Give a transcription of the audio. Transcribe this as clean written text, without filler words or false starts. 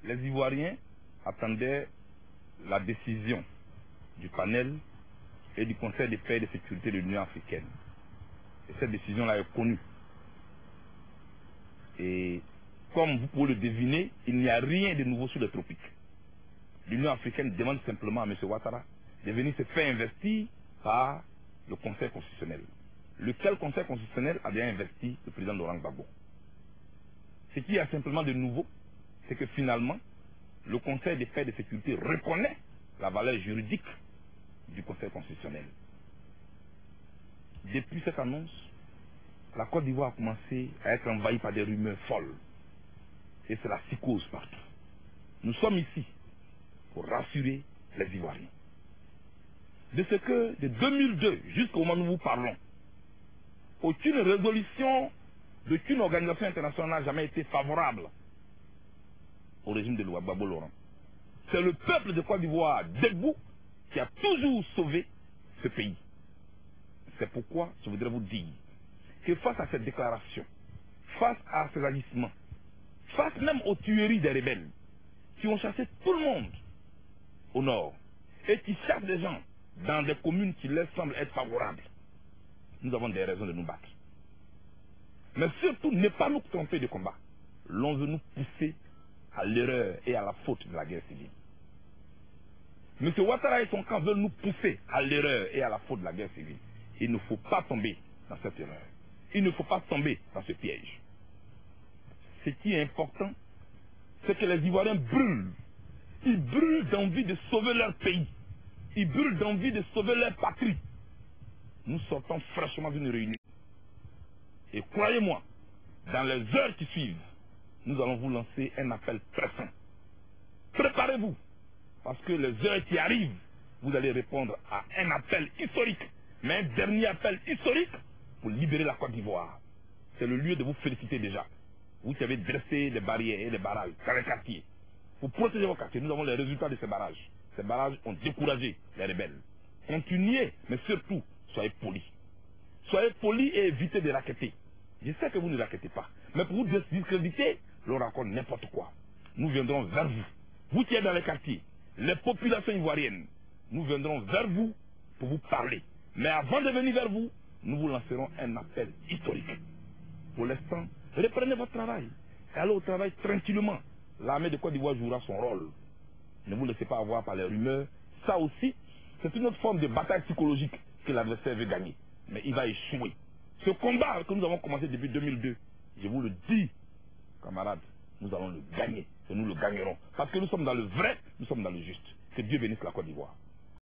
Les Ivoiriens attendaient la décision du panel et du Conseil de paix et de sécurité de l'Union africaine. Et cette décision-là est connue. Et comme vous pouvez le deviner, il n'y a rien de nouveau sur les tropiques. L'Union africaine demande simplement à M. Ouattara de venir se faire investir par le Conseil constitutionnel. Lequel Conseil constitutionnel a bien investi le président Laurent Gbagbo. Ce qui y a simplement de nouveau, c'est que finalement, le Conseil de paix et de sécurité reconnaît la valeur juridique du Conseil constitutionnel. Depuis cette annonce, la Côte d'Ivoire a commencé à être envahie par des rumeurs folles. Et c'est la psychose partout. Nous sommes ici pour rassurer les Ivoiriens. De ce que, de 2002 jusqu'au moment où nous vous parlons, aucune résolution d'aucune organisation internationale n'a jamais été favorable au régime de Gbagbo Laurent. C'est le peuple de Côte d'Ivoire debout qui a toujours sauvé ce pays. C'est pourquoi je voudrais vous dire que face à cette déclaration, face à ces agissements, face même aux tueries des rebelles qui ont chassé tout le monde au nord et qui chassent des gens dans des communes qui leur semblent être favorables, nous avons des raisons de nous battre. Mais surtout, ne pas nous tromper de combat. L'on veut nous pousser à l'erreur et à la faute de la guerre civile. M. Ouattara et son camp veulent nous pousser à l'erreur et à la faute de la guerre civile. Il ne faut pas tomber dans cette erreur. Il ne faut pas tomber dans ce piège. Ce qui est important, c'est que les Ivoiriens brûlent. Ils brûlent d'envie de sauver leur pays. Ils brûlent d'envie de sauver leur patrie. Nous sortons fraîchement d'une réunion. Et croyez-moi, dans les heures qui suivent, nous allons vous lancer un appel pressant. Préparez-vous, parce que les heures qui arrivent, vous allez répondre à un appel historique, mais un dernier appel historique pour libérer la Côte d'Ivoire. C'est le lieu de vous féliciter déjà. Vous qui avez dressé des barrières et des barrages dans les quartiers. Pour protéger vos quartiers, nous avons les résultats de ces barrages. Ces barrages ont découragé les rebelles. Continuez, mais surtout, soyez polis. Soyez polis et évitez de raqueter. Je sais que vous ne raquettez pas. Mais pour vous discréditer, l'on raconte n'importe quoi. Nous viendrons vers vous. Vous qui êtes dans les quartiers, les populations ivoiriennes, nous viendrons vers vous pour vous parler. Mais avant de venir vers vous, nous vous lancerons un appel historique. Pour l'instant, reprenez votre travail. Et allez au travail tranquillement. L'armée de Côte d'Ivoire jouera son rôle. Ne vous laissez pas avoir par les rumeurs. Ça aussi, c'est une autre forme de bataille psychologique que l'adversaire veut gagner. Mais il va échouer. Ce combat que nous avons commencé depuis 2002, je vous le dis, camarades, nous allons le gagner. Et nous le gagnerons. Parce que nous sommes dans le vrai, nous sommes dans le juste. Que Dieu bénisse la Côte d'Ivoire.